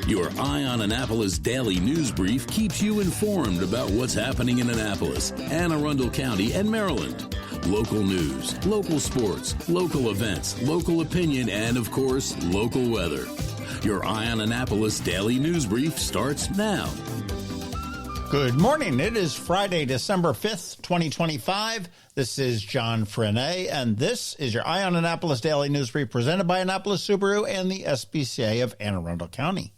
Your Eye on Annapolis daily news brief keeps you informed about what's happening in Annapolis and Arundel County and Maryland. Local news, local sports, local events, local opinion, and, of course, local weather. Your Eye on Annapolis daily news brief starts now. Good morning. It is Friday, December 5th, 2025. This is John Frenaye, and this is your Eye on Annapolis daily news brief presented by Annapolis Subaru and the SPCA of Anne Arundel County.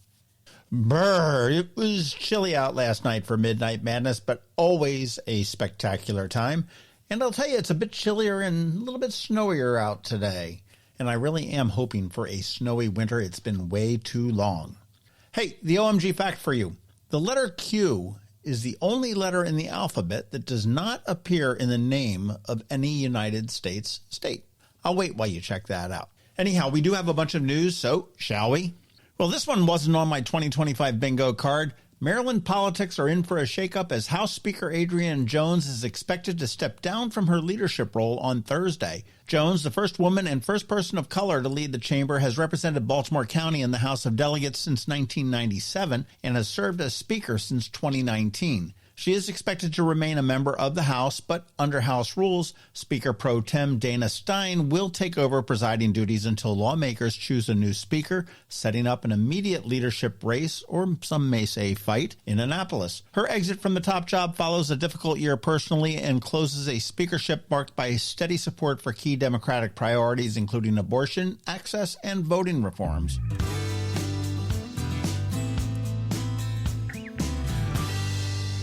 Brr, it was chilly out last night for Midnight Madness, but always a spectacular time. And I'll tell you, it's a bit chillier and a little bit snowier out today. And I really am hoping for a snowy winter. It's been way too long. Hey, the OMG fact for you. The letter Q is the only letter in the alphabet that does not appear in the name of any United States state. I'll wait while you check that out. Anyhow, we do have a bunch of news, so shall we? Well, this one wasn't on my 2025 bingo card. Maryland politics are in for a shakeup as House Speaker Adrienne Jones is expected to step down from her leadership role on Thursday. Jones, the first woman and first person of color to lead the chamber, has represented Baltimore County in the House of Delegates since 1997 and has served as Speaker since 2019. She is expected to remain a member of the House, but under House rules, Speaker Pro Tem Dana Stein will take over presiding duties until lawmakers choose a new speaker, setting up an immediate leadership race, or some may say fight, in Annapolis. Her exit from the top job follows a difficult year personally and closes a speakership marked by steady support for key Democratic priorities, including abortion, access, and voting reforms.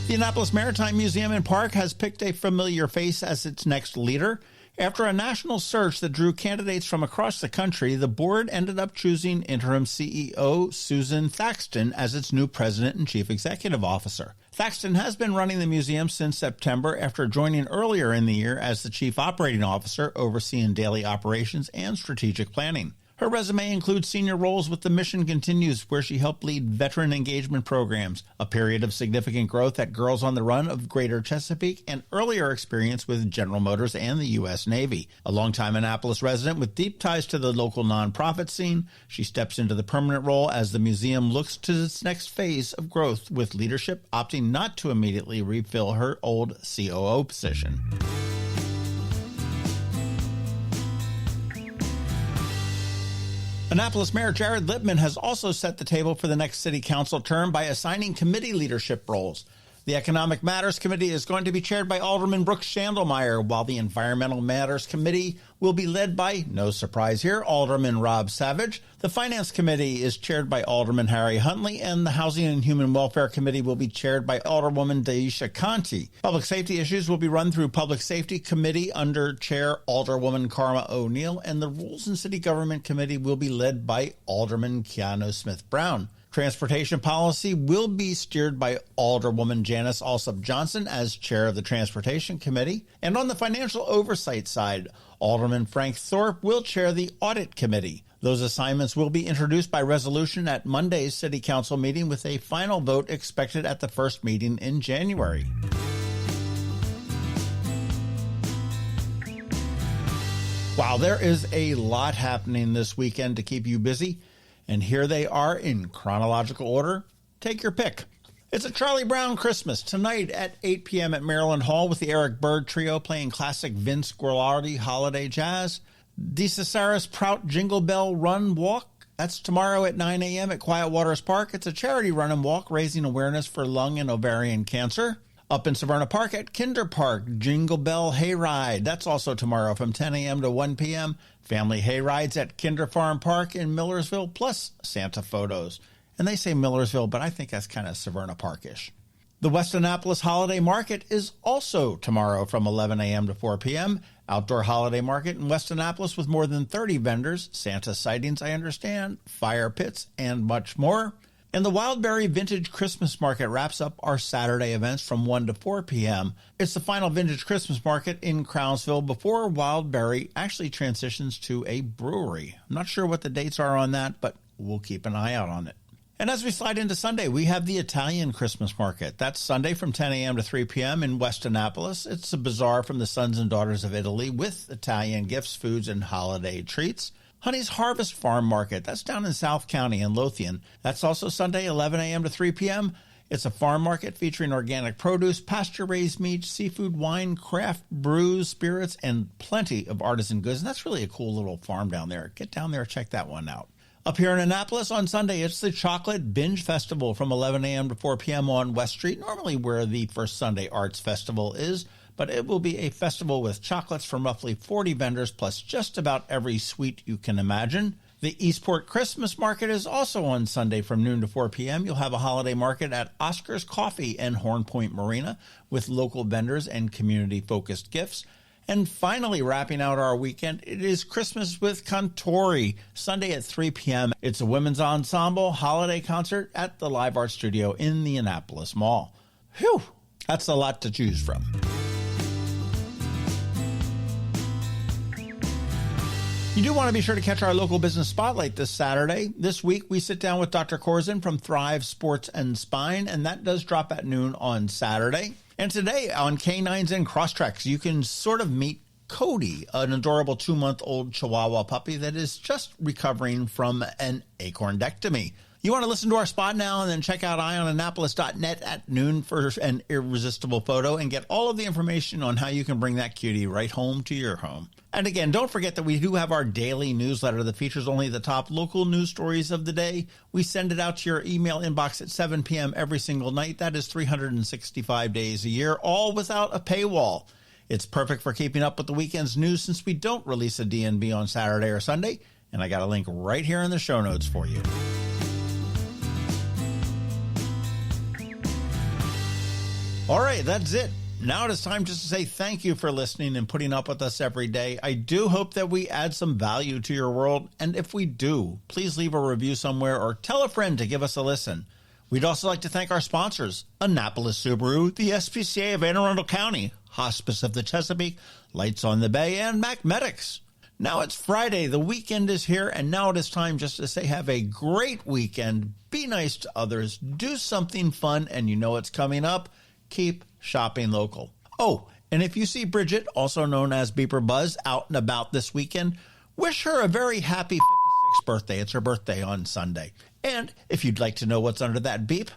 The Annapolis Maritime Museum and Park has picked a familiar face as its next leader. After a national search that drew candidates from across the country, the board ended up choosing interim CEO Susan Thaxton as its new president and chief executive officer. Thaxton has been running the museum since September after joining earlier in the year as the chief operating officer overseeing daily operations and strategic planning. Her resume includes senior roles with the Mission Continues, where she helped lead veteran engagement programs, a period of significant growth at Girls on the Run of Greater Chesapeake, and earlier experience with General Motors and the U.S. Navy. A longtime Annapolis resident with deep ties to the local nonprofit scene, she steps into the permanent role as the museum looks to its next phase of growth, with leadership opting not to immediately refill her old COO position. Annapolis Mayor Jared Lippman has also set the table for the next city council term by assigning committee leadership roles. The Economic Matters Committee is going to be chaired by Alderman Brooks Schandelmeyer, while the Environmental Matters Committee will be led by, no surprise here, Alderman Rob Savage. The Finance Committee is chaired by Alderman Harry Huntley, and the Housing and Human Welfare Committee will be chaired by Alderwoman Daisha Conti. Public safety issues will be run through Public Safety Committee under Chair Alderwoman Karma O'Neill, and the Rules and City Government Committee will be led by Alderman Keanu Smith-Brown. Transportation policy will be steered by Alderwoman Janice Alsop Johnson as chair of the Transportation Committee. And on the financial oversight side, Alderman Frank Thorpe will chair the Audit Committee. Those assignments will be introduced by resolution at Monday's City Council meeting, with a final vote expected at the first meeting in January. Wow, there is a lot happening this weekend to keep you busy. And here they are in chronological order. Take your pick. It's a Charlie Brown Christmas tonight at 8 p.m. at Maryland Hall with the Eric Bird Trio playing classic Vince Guaraldi holiday jazz. DeCesaris Prout Jingle Bell Run Walk. That's tomorrow at 9 a.m. at Quiet Waters Park. It's a charity run and walk raising awareness for lung and ovarian cancer. Up in Severna Park at Kinder Park, Jingle Bell Hayride. That's also tomorrow from 10 a.m. to 1 p.m. Family hayrides at Kinder Farm Park in Millersville, plus Santa photos. And they say Millersville, but I think that's kind of Severna Park-ish. The West Annapolis Holiday Market is also tomorrow from 11 a.m. to 4 p.m. Outdoor holiday market in West Annapolis with more than 30 vendors, Santa sightings, I understand, fire pits, and much more. And the Wildberry Vintage Christmas Market wraps up our Saturday events from 1 to 4 p.m. It's the final Vintage Christmas Market in Crownsville before Wildberry actually transitions to a brewery. I'm not sure what the dates are on that, but we'll keep an eye out on it. And as we slide into Sunday, we have the Italian Christmas Market. That's Sunday from 10 a.m. to 3 p.m. in West Annapolis. It's a bazaar from the Sons and Daughters of Italy with Italian gifts, foods, and holiday treats. Honey's Harvest Farm Market, that's down in South County in Lothian. That's also Sunday, 11 a.m. to 3 p.m. It's a farm market featuring organic produce, pasture-raised meat, seafood, wine, craft brews, spirits, and plenty of artisan goods. And that's really a cool little farm down there. Get down there, check that one out. Up here in Annapolis on Sunday, it's the Chocolate Binge Festival from 11 a.m. to 4 p.m. on West Street, normally where the First Sunday Arts Festival is. But it will be a festival with chocolates from roughly 40 vendors, plus just about every sweet you can imagine. The Eastport Christmas Market is also on Sunday from noon to 4 p.m. You'll have a holiday market at Oscar's Coffee and Horn Point Marina with local vendors and community-focused gifts. And finally, wrapping out our weekend, it is Christmas with Contori, Sunday at 3 p.m. It's a women's ensemble holiday concert at the Live Art Studio in the Annapolis Mall. Whew, that's a lot to choose from. You do want to be sure to catch our local business spotlight this Saturday. This week, we sit down with Dr. Corzin from Thrive Sports and Spine, and that does drop at noon on Saturday. And today on Canines and Crosstreks, you can sort of meet Cody, an adorable 2-month-old Chihuahua puppy that is just recovering from an acorndectomy. You want to listen to our spot now and then check out eyeonannapolis.net at noon for an irresistible photo and get all of the information on how you can bring that cutie right home to your home. And again, don't forget that we do have our daily newsletter that features only the top local news stories of the day. We send it out to your email inbox at 7 p.m. every single night. That is 365 days a year, all without a paywall. It's perfect for keeping up with the weekend's news since we don't release a DNB on Saturday or Sunday. And I got a link right here in the show notes for you. All right, that's it. Now it is time just to say thank you for listening and putting up with us every day. I do hope that we add some value to your world. And if we do, please leave a review somewhere or tell a friend to give us a listen. We'd also like to thank our sponsors, Annapolis Subaru, the SPCA of Anne Arundel County, Hospice of the Chesapeake, Lights on the Bay, and Macmedics. Now it's Friday, the weekend is here, and now it is time just to say have a great weekend, be nice to others, do something fun, and you know it's coming up. Keep shopping local. Oh, and if you see Bridget, also known as Beeper Buzz, out and about this weekend, wish her a very happy 56th birthday. It's her birthday on Sunday. And if you'd like to know what's under that beep,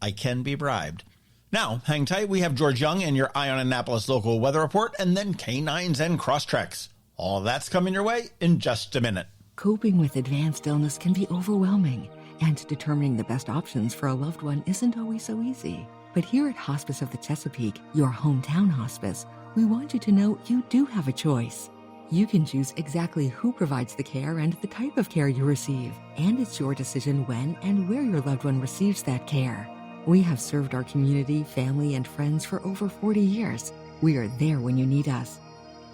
I can be bribed. Now, hang tight. We have George Young and your Eye on Annapolis local weather report, and then Canines and Crosstreks. All that's coming your way in just a minute. Coping with advanced illness can be overwhelming, and determining the best options for a loved one isn't always so easy. But here at Hospice of the Chesapeake, your hometown hospice, we want you to know you do have a choice. You can choose exactly who provides the care and the type of care you receive, and it's your decision when and where your loved one receives that care. We have served our community, family, and friends for over 40 years. We are there when you need us.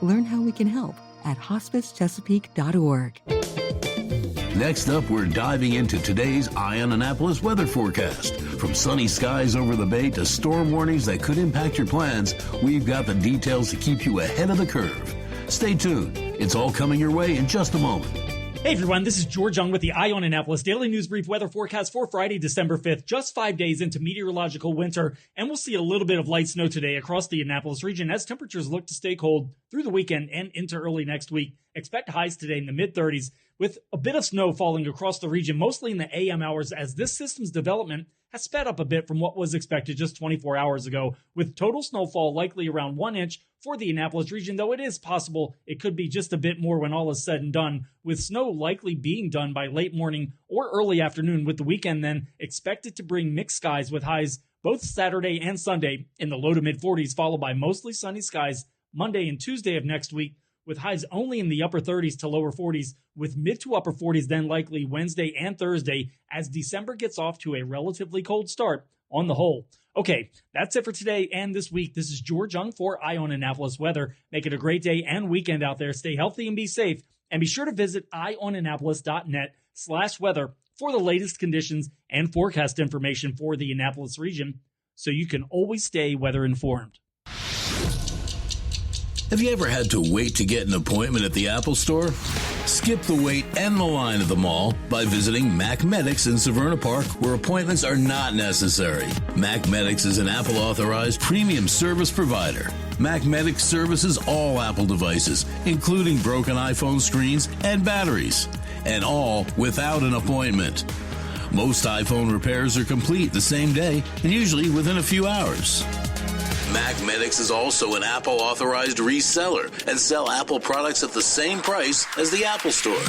Learn how we can help at hospicechesapeake.org. Next up, we're diving into today's Eye on Annapolis weather forecast. From sunny skies over the bay to storm warnings that could impact your plans, we've got the details to keep you ahead of the curve. Stay tuned. It's all coming your way in just a moment. Hey everyone, this is George Young with the Eye on Annapolis Daily News Brief weather forecast for Friday, December 5th, just 5 days into meteorological winter, and we'll see a little bit of light snow today across the Annapolis region as temperatures look to stay cold through the weekend and into early next week. Expect highs today in the mid-30s with a bit of snow falling across the region, mostly in the AM hours as this system's development has sped up a bit from what was expected just 24 hours ago, with total snowfall likely around 1 inch for the Annapolis region, though it is possible it could be just a bit more when all is said and done, with snow likely being done by late morning or early afternoon, with the weekend then expected to bring mixed skies with highs both Saturday and Sunday in the low to mid 40s, followed by mostly sunny skies Monday and Tuesday of next week, with highs only in the upper 30s to lower 40s, with mid to upper 40s then likely Wednesday and Thursday as December gets off to a relatively cold start on the whole. Okay, that's it for today and this week. This is George Young for Eye on Annapolis Weather. Make it a great day and weekend out there. Stay healthy and be safe. And be sure to visit eyeonannapolis.net/weather for the latest conditions and forecast information for the Annapolis region so you can always stay weather informed. Have you ever had to wait to get an appointment at the Apple Store? Skip the wait and the line at the mall by visiting Macmedics in Severna Park, where appointments are not necessary. Macmedics is an Apple-authorized premium service provider. MacMedics services all Apple devices, including broken iPhone screens and batteries, and all without an appointment. Most iPhone repairs are complete the same day and usually within a few hours. MacMedics is also an Apple authorized reseller and sell Apple products at the same price as the Apple Store.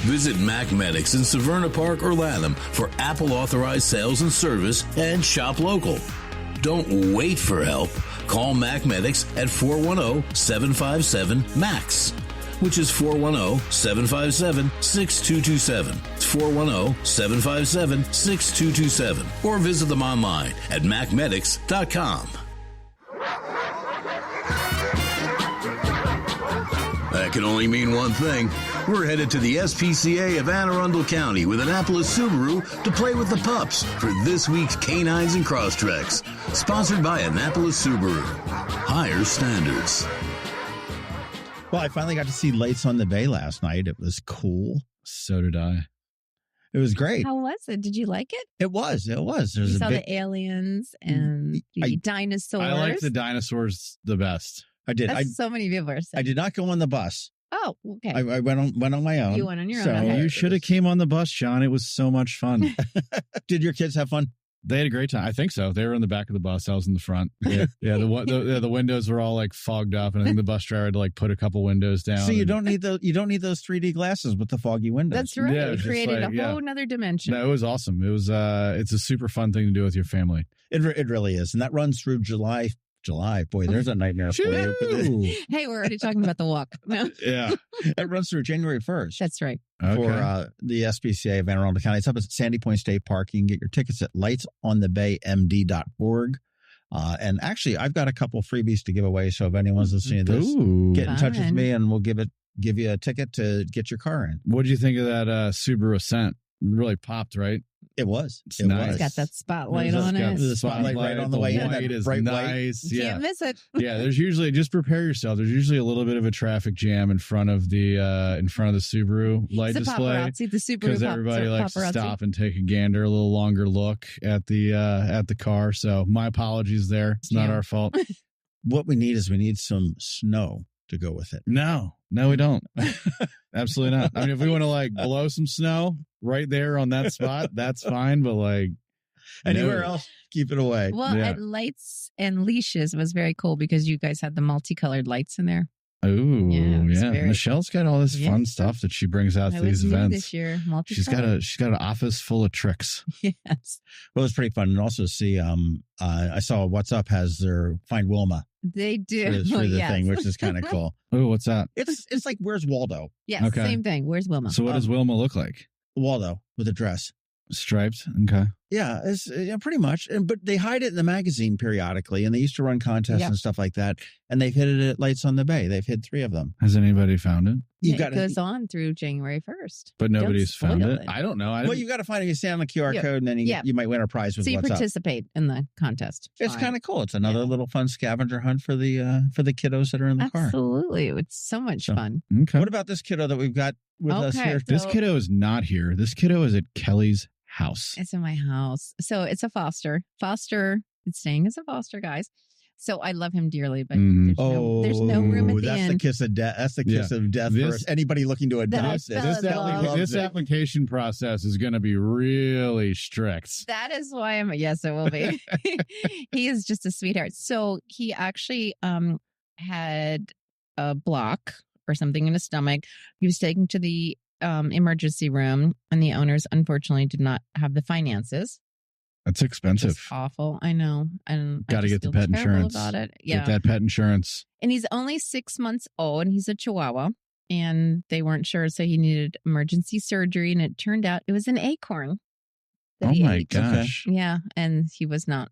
Visit MacMedics in Severna Park or Lanham for Apple authorized sales and service and shop local. Don't wait for help. Call MacMedics at 410-757-MAX, which is 410-757-6227. It's 410-757-6227. Or visit them online at macmedics.com. That can only mean one thing. We're headed to the SPCA of Arundel County with Annapolis Subaru to play with the pups for this week's Canines and Crosstreks. Sponsored by Annapolis Subaru. Higher standards. Well, I finally got to see Lights on the Bay last night. It was cool. So did I. It was great. How was it? Did you like it? It was. There's you saw the aliens and the dinosaurs. I like the dinosaurs the best. I did. So many people are saying. I did not go on the bus. Oh, okay. I went on my own. You went on your So own. Okay. You should have came on the bus, John. It was so much fun. Did your kids have fun? They had a great time. I think so. They were in the back of the bus. I was in the front. Yeah, the windows were all like fogged up, and I think the bus driver had to like put a couple windows down. So you don't need those 3D glasses with the foggy windows. That's right. Yeah, It just created like, a whole nother dimension. No, it was awesome. It was it's a super fun thing to do with your family. It really is, and that runs through July. Boy, there's a nightmare for you. Hey, we're already talking about the walk. No. Yeah, it runs through January 1st. That's right. For the SPCA of Anne Arundel County. It's up at Sandy Point State Park. You can get your tickets at lightsonthebaymd.org. And actually, I've got a couple freebies to give away. So if anyone's listening to this, get in touch with me, and we'll give you a ticket to get your car in. What did you think of that Subaru Ascent? It really popped, right? It was. It's nice. It's got that spotlight on it. The spotlight right on the way in. White is bright nice. You Yeah. can't miss it. Yeah, there's usually, just prepare yourself. There's usually a little bit of a traffic jam in front of the Subaru light It's a display. paparazzi, the Subaru Because everybody likes to paparazzi. stop and take a gander, a little longer look at the car. So my apologies there. It's not our fault. What we need is some snow to go with it. No, we don't. Absolutely not. I mean, if we want to like blow some snow right there on that spot, that's fine. But like anywhere else, keep it away. Well, at Lights and Leashes was very cool because you guys had the multicolored lights in there. Oh, Yeah, yeah. Michelle's got all this fun stuff that she brings out to these events. This year, She's got an office full of tricks. Yes. Well, it's pretty fun. And also see, I saw What's Up has their Find Wilma They do. through the thing, which is kind of cool. Oh, what's that? It's like, where's Waldo? Yes, Okay. same thing. Where's Wilma? So what does Wilma look like? Waldo with a dress. Striped? Okay. Yeah, it's pretty much. But they hide it in the magazine periodically, and they used to run contests and stuff like that. And they've hid it at Lights on the Bay. They've hid 3 of them. Has anybody found it? It goes on through January 1st. But nobody's found spoil it. I don't know. Well, you got to find it. You scan the QR code, and then you might win a prize with So you What's Up. participate in the contest. It's kind of cool. It's another little fun scavenger hunt for the kiddos that are in the car. Absolutely. It's so much fun. Okay. What about this kiddo that we've got with us here? This kiddo is not here. This kiddo is at Kelly's house. It's in my house. So it's a foster. It's staying as a foster, guys. So I love him dearly, but there's no room at the that's end. The kiss of death. That's the kiss of death for anybody looking to adopt This application process is going to be really strict. That is why yes, it will be. He is just a sweetheart. So he actually had a block or something in his stomach. He was taken to the emergency room, and the owners unfortunately did not have the finances. That's expensive. It's awful. I know. And got to get the pet insurance about it. Yeah. Get that pet insurance. And he's only 6 months old, and he's a Chihuahua, and they weren't sure, so he needed emergency surgery, and it turned out it was an acorn. Oh my gosh. Okay. Yeah, and it was not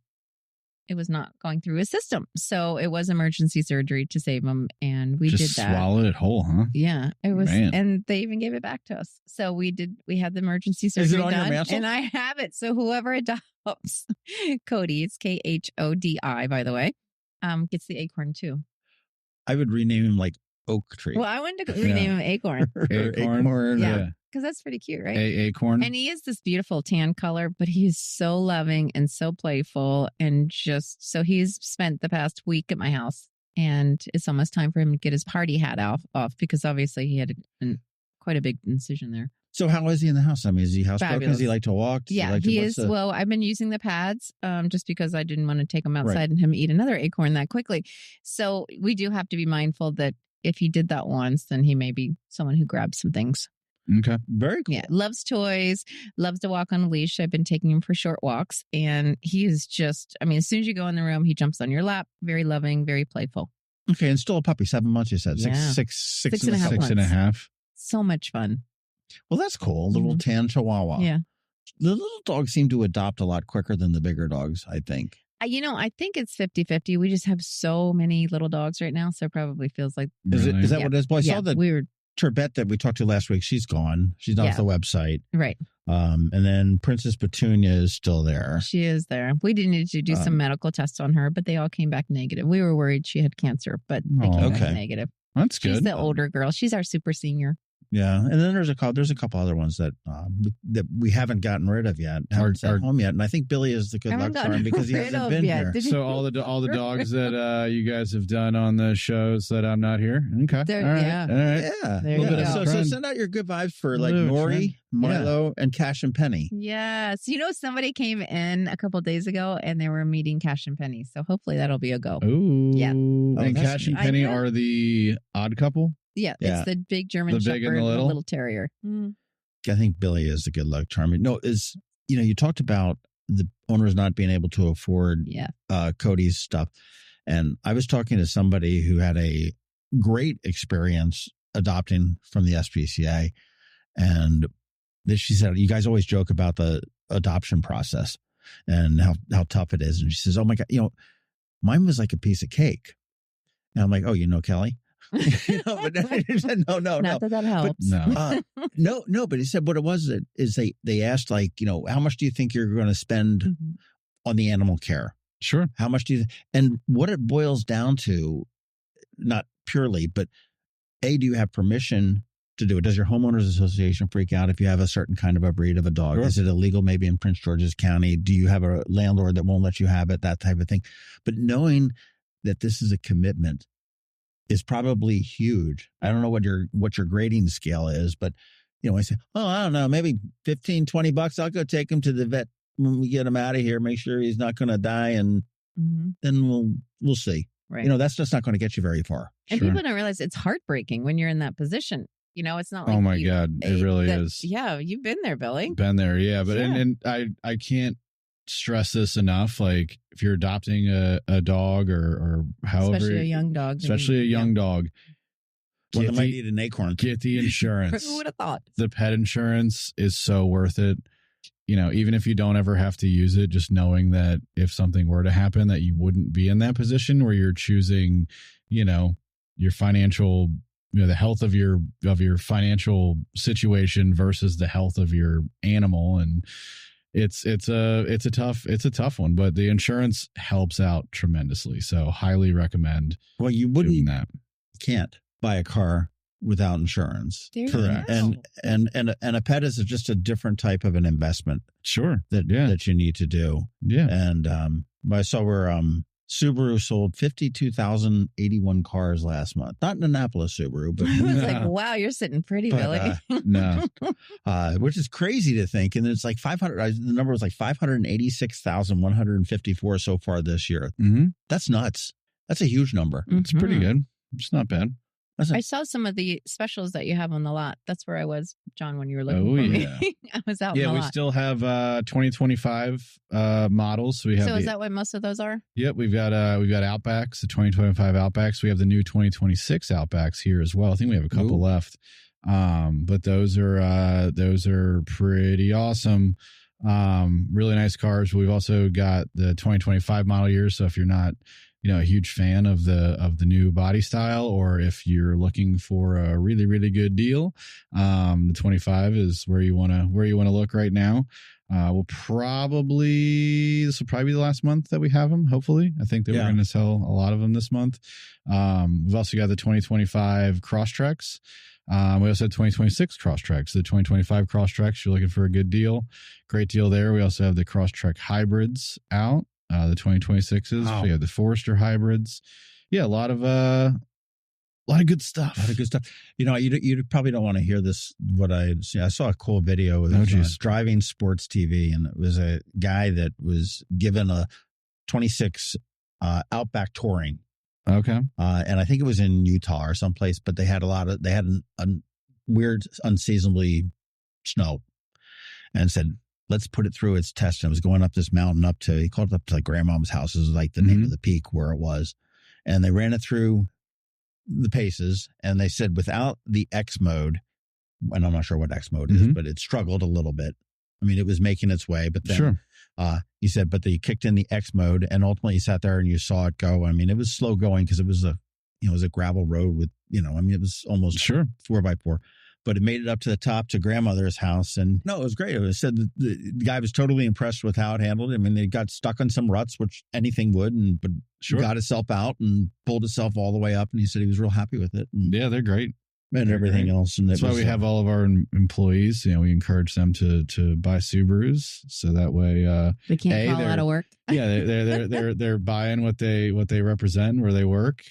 going through his system. So it was emergency surgery to save him. And we just did that. Swallowed it whole, huh? Yeah, it was. Man. And they even gave it back to us. So we had the emergency surgery Is it on done. your mantle? And I have it. So whoever adopts Cody, it's Khodi, by the way, gets the acorn too. I would rename him like Oak Tree. Well, I wanted to rename him Acorn. Acorn. Yeah. Because that's pretty cute, right? Acorn. And he is this beautiful tan color, but he's so loving and so playful. And just so he's spent the past week at my house and it's almost time for him to get his party hat off because obviously he had quite a big incision there. So how is he in the house? I mean, is he housebroken? Fabulous. Does he like to walk? He is. Well, I've been using the pads just because I didn't want to take him outside and him eat another acorn that quickly. So we do have to be mindful that if he did that once, then he may be someone who grabs some things. Okay. Very cool. Yeah. Loves toys, loves to walk on a leash. I've been taking him for short walks, and he is just, I mean, as soon as you go in the room, he jumps on your lap. Very loving, very playful. Okay. And still a puppy, 7 months, you said. Yeah. Six and a half Six and a half. So much fun. Well, that's cool. Little tan chihuahua. Yeah. The little dogs seem to adopt a lot quicker than the bigger dogs, I think. I think it's 50-50. We just have so many little dogs right now, so it probably feels like. Is that what it is? Well, I saw that weird. Turbette that we talked to last week. She's gone. She's off the website. Right. And then Princess Petunia is still there. She is there. We did need to do some medical tests on her, but they all came back negative. We were worried she had cancer, but they came back negative. That's good. She's the older girl. She's our super senior. Yeah, and then there's a couple other ones that we haven't gotten rid of yet, haven't sent home yet, and I think Billy is the good luck charm because he hasn't been here. So all the dogs that you guys have done on the shows that I'm not here. Okay, all right. Yeah. There you go. So send out your good vibes for like Nori, Milo, and Cash and Penny. Yes, somebody came in a couple of days ago and they were meeting Cash and Penny, so hopefully that'll be a go. Ooh, yeah. And Cash and Penny are the odd couple. Yeah, it's the big German Shepherd and the little terrier. I think Billy is the good luck charm. No, you talked about the owners not being able to afford Cody's stuff. And I was talking to somebody who had a great experience adopting from the SPCA. And she said, you guys always joke about the adoption process and how tough it is. And she says, oh my God, mine was like a piece of cake. And I'm like, oh, Kelly? But he said, no. Not that helps. But, no. But he said what it was is they asked how much do you think you're going to spend on the animal care? Sure. How much do you? And what it boils down to, not purely, but do you have permission to do it? Does your homeowners association freak out if you have a certain kind of a breed of a dog? Sure. Is it illegal maybe in Prince George's County? Do you have a landlord that won't let you have it? That type of thing. But knowing that this is a commitment is probably huge. I don't know what your grading scale is, but I say, I don't know, maybe $15-20. I'll go take him to the vet when we get him out of here. Make sure he's not going to die, and then we'll see. Right. That's just not going to get you very far. And people don't realize it's heartbreaking when you're in that position. It's not like oh my God, it really is. Yeah, you've been there, Billy. Been there, yeah. But and I can't stress this enough. Like if you're adopting a dog or however, especially a young dog, dog, one that might need an acorn. Get the insurance. Who would have thought? The pet insurance is so worth it. Even if you don't ever have to use it, just knowing that if something were to happen, that you wouldn't be in that position where you're choosing, your financial, the health of your financial situation versus the health of your animal. And it's a tough one, but the insurance helps out tremendously. So highly recommend. Well, you can't buy a car without insurance. Correct. And a pet is just a different type of an investment. Sure. That you need to do. Yeah. And I saw where Subaru sold 52,081 cars last month. Not an Annapolis Subaru, but I was like, wow, you're sitting pretty, Billy. No. Which is crazy to think. And it's like 500. The number was like 586,154 so far this year. Mm-hmm. That's nuts. That's a huge number. It's pretty good. It's not bad. I saw some of the specials that you have on the lot. That's where I was, John, when you were looking for me. I was out. Yeah, we still have 2025 models. So is that what most of those are? Yep, we've got Outbacks, the 2025 Outbacks. We have the new 2026 Outbacks here as well. I think we have a couple left. But those are pretty awesome. Really nice cars. We've also got the 2025 model years. So if you're not a huge fan of the new body style, or if you're looking for a really, really good deal, the 25 is where you want to look right now. This will probably be the last month that we have them. Hopefully, I think that we're going to sell a lot of them this month. We've also got the 2025 Crosstreks. We also had 2026 Crosstreks. The 2025 Crosstreks, you're looking for a good deal. Great deal there. We also have the Crosstrek hybrids out. The 2026s. We have the Forester hybrids. yeah, a lot of good stuff. A lot of good stuff. You probably don't want to hear this. I saw a cool video. It was driving sports TV, and it was a guy that was given a 26 Outback touring. Okay. And I think it was in Utah or someplace, but they had a weird, unseasonably snow, and said, let's put it through its test. And it was going up this mountain he called it up to like grandmom's house. It was like the name of the peak where it was. And they ran it through the paces, and they said without the X mode, and I'm not sure what X mode is, but it struggled a little bit. I mean, it was making its way, but then he said, but they kicked in the X mode, and ultimately you sat there and you saw it go. I mean, it was slow going because it was a gravel road with, it was almost 4x4, but it made it up to the top to grandmother's house. And no, it was great. It was said that the guy was totally impressed with how it handled it. I mean, they got stuck on some ruts, which anything would, but got itself out and pulled itself all the way up. And he said he was real happy with it. And, yeah, they're great. And everything else. And that's why we have all of our employees. We encourage them to buy Subarus, so that way they can't call out of work. Yeah, they're buying what they represent, where they work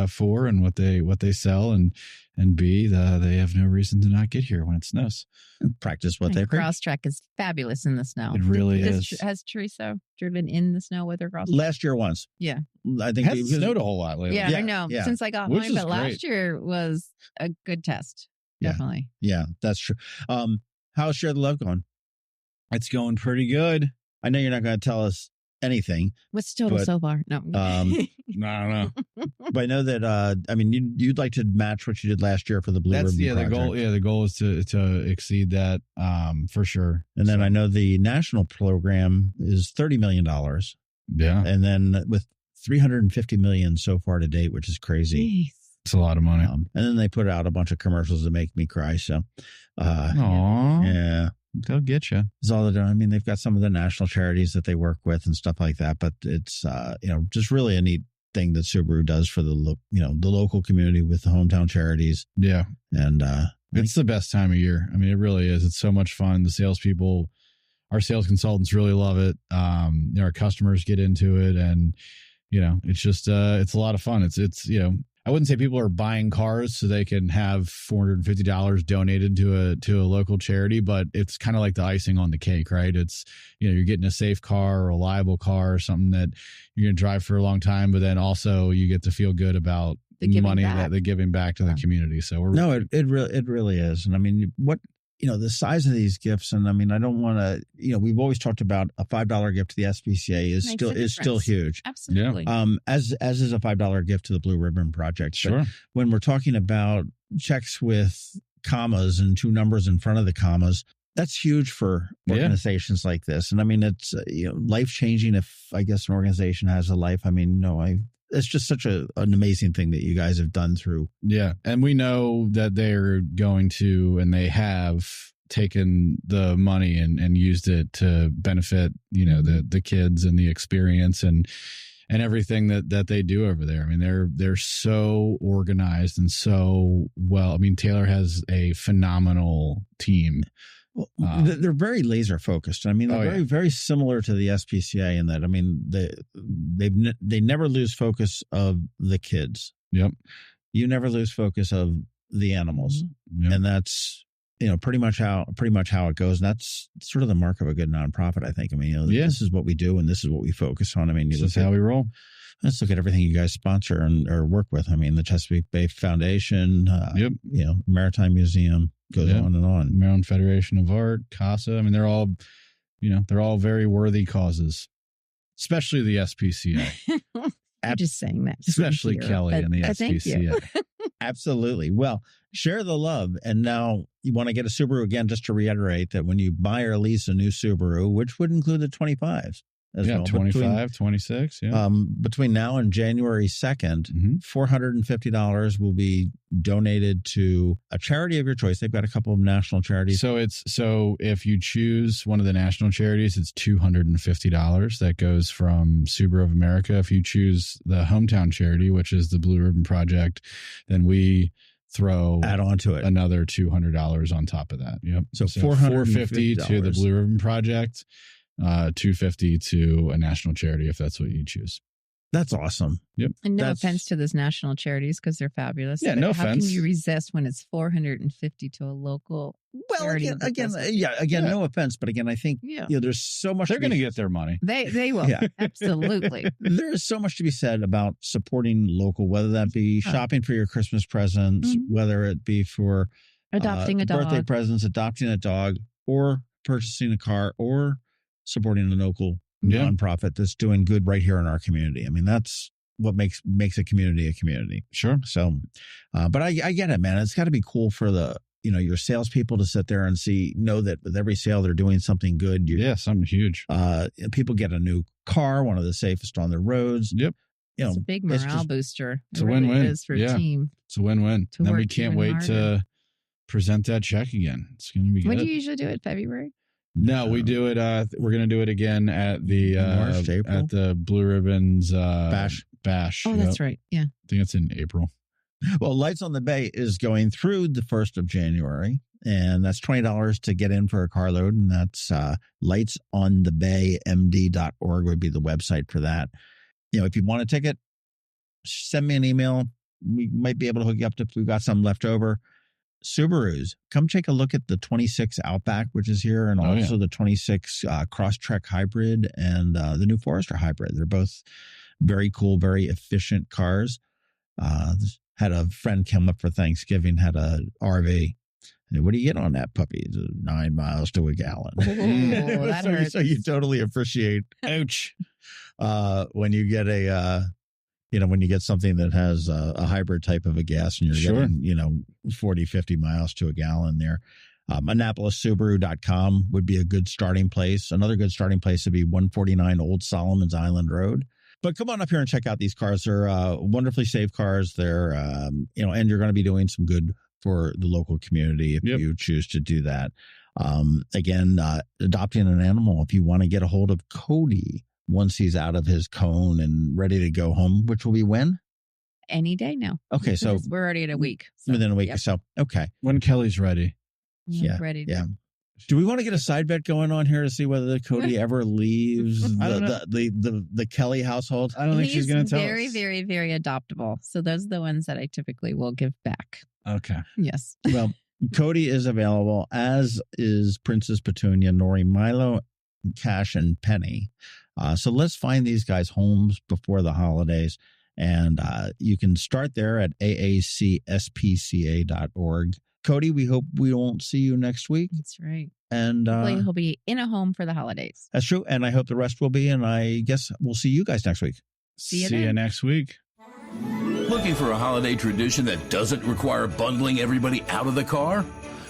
for, and what they sell, and B, they have no reason to not get here when it snows. And practice what they preach. Crosstrek is fabulous in the snow. It really is. Has Teresa driven in the snow with her Crosstrek? Last year once. Yeah. I think it snowed a whole lot lately. Yeah, I know. Yeah. Since I got mine, but last year was a good test. Definitely. Yeah, that's true. How's Share the Love going? It's going pretty good. I know you're not going to tell us anything. What's total so far? No. I don't know. But I know that you'd like to match what you did last year for the Blue Ribbon Project. The goal is to exceed that for sure. And then I know the national program is $30 million. Yeah. And then with $350 million so far to date, which is crazy. Jeez. It's a lot of money. And then they put out a bunch of commercials that make me cry. So, yeah. They'll get you. It's all they're doing. I mean, they've got some of the national charities that they work with and stuff like that. But it's, just really a neat thing that Subaru does for the local community with the hometown charities. Yeah. And it's the best time of year. I mean, it really is. It's so much fun. The salespeople, our sales consultants really love it. Our customers get into it, and, it's just, it's a lot of fun. It's I wouldn't say people are buying cars so they can have $450 donated to a local charity, but it's kind of like the icing on the cake, right? It's, you're getting a safe car, a reliable car, something that you're going to drive for a long time, but then also you get to feel good about the money that they're giving back to the community. So it really is. And I mean, the size of these gifts, and I mean, I don't want to, we've always talked about a $5 gift to the SPCA is still huge. Absolutely. Yeah. As is a $5 gift to the Blue Ribbon Project. Sure. But when we're talking about checks with commas and two numbers in front of the commas, that's huge for organizations like this. And I mean, it's life changing if I guess an organization has a life. I mean, it's just such an amazing thing that you guys have done through. Yeah. And we know that they're going to, and they have taken the money and used it to benefit, the kids and the experience and everything that they do over there. I mean, they're so organized and so well. I memean, Taylor has a phenomenal team. Well, they're very laser focused. I mean, they're very similar to the SPCA in that. I mean, they never lose focus of the kids. Yep. You never lose focus of the animals, and that's pretty much how it goes. And that's sort of the mark of a good nonprofit, I think. I mean, this is what we do, and this is what we focus on. I mean, this is how we roll. Let's look at everything you guys sponsor or work with. I mean, the Chesapeake Bay Foundation, Maritime Museum. Goes on and on. Maryland Federation of Art, CASA. I mean, they're all very worthy causes, especially the SPCA. I'm just saying that. Especially Kelly and the SPCA. Absolutely. Well, share the love. And now you want to get a Subaru again, just to reiterate that when you buy or lease a new Subaru, which would include the 25s. As well. 25, 26. Yeah. Between now and January 2nd, $450 will be donated to a charity of your choice. They've got a couple of national charities. So if you choose one of the national charities, it's $250 that goes from Subaru of America. If you choose the hometown charity, which is the Blue Ribbon Project, then we add on to it another $200 on top of that. Yep. So $450 to the Blue Ribbon Project. $250 to a national charity if that's what you choose. That's awesome. Yep. And no That's- offense to those national charities because they're fabulous. Yeah, but no how offense. can you resist when it's $450 to a local Well, charity? again, no offense, but again, I think there's so much. They're going to get their money. They will. Yeah. Absolutely. There is so much to be said about supporting local, whether that be shopping for your Christmas presents, whether it be for Adopting a dog. birthday presents, adopting a dog, or purchasing a car, or supporting a local nonprofit that's doing good right here in our community. I mean, that's what makes a community a community. Sure. So, but I get it, man. It's got to be cool for your salespeople to sit there and know that with every sale they're doing something good. Something huge. People get a new car, one of the safest on the roads. Yep. It's a big morale booster. It's a win-win. It is for a team. It's a win-win. To Then we work can't even wait harder. to present that check again. It's going to be good. When do you usually do it? February? No, we do it. We're going to do it again at the March, April? at the Blue Ribbons Bash. Oh, that's right. Yeah. I think it's in April. Well, Lights on the Bay is going through the 1st of January, and that's $20 to get in for a carload, and that's lightsonthebaymd.org would be the website for that. If you want a ticket, send me an email. We might be able to hook you up if we've got some left over. Subarus, come take a look at the 26 Outback, which is here, and also the 26 Crosstreks Hybrid and the new Forester Hybrid. They're both very cool, very efficient cars. Had a friend come up for Thanksgiving, had a RV. And what do you get on that puppy? It's 9 miles to a gallon. Oh, that hurts. So you totally appreciate, ouch, when you get when you get something that has a hybrid type of a gas and you're getting, 40, 50 miles to a gallon there. AnnapolisSubaru.com would be a good starting place. Another good starting place would be 149 Old Solomon's Island Road. But come on up here and check out these cars. They're wonderfully safe cars. They're, and you're going to be doing some good for the local community if you choose to do that. Again, adopting an animal. If you want to get a hold of Cody once he's out of his cone and ready to go home, which will be when? Any day now. Okay, so we're already at a week. So, within a week. So, okay. When Kelly's ready. Ready to. Yeah. Do we want to get a side bet going on here to see whether Cody ever leaves the Kelly household? I don't think she's going to tell very, us. very, very adoptable. So those are the ones that I typically will give back. Okay. Yes. Well, Cody is available, as is Princess Petunia, Nori, Milo, Cash, and Penny. So let's find these guys homes before the holidays. And you can start there at aacspca.org. Cody, we hope we won't see you next week. That's right. And hopefully he'll be in a home for the holidays. That's true. And I hope the rest will be. And I guess we'll see you guys next week. See you next week. Looking for a holiday tradition that doesn't require bundling everybody out of the car?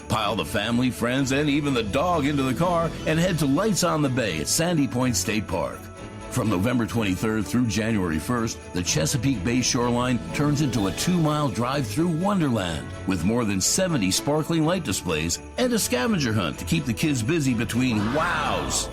Pile the family, friends, and even the dog into the car and head to Lights on the Bay at Sandy Point State Park. From November 23rd through January 1st, the Chesapeake Bay shoreline turns into a 2-mile drive through Wonderland with more than 70 sparkling light displays and a scavenger hunt to keep the kids busy between wows.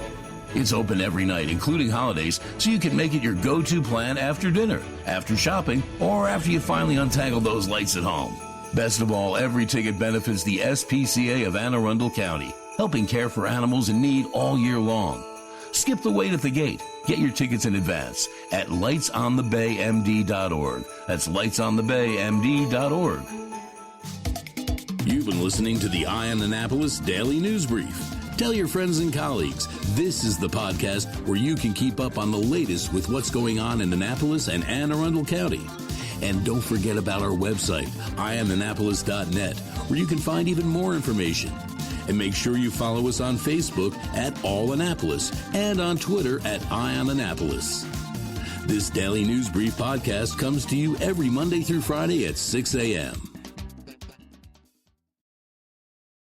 It's open every night, including holidays, so you can make it your go-to plan after dinner, after shopping, or after you finally untangle those lights at home. Best of all, every ticket benefits the SPCA of Arundel County, helping care for animals in need all year long. Skip the wait at the gate. Get your tickets in advance at lightsonthebaymd.org. That's lightsonthebaymd.org. You've been listening to the Eye on Annapolis Daily News Brief. Tell your friends and colleagues, this is the podcast where you can keep up on the latest with what's going on in Annapolis and Anne Arundel County. And don't forget about our website, eyeonannapolis.net, where you can find even more information. And make sure you follow us on Facebook at All Annapolis and on Twitter at Eye on Annapolis. This Daily News Brief podcast comes to you every Monday through Friday at 6 a.m.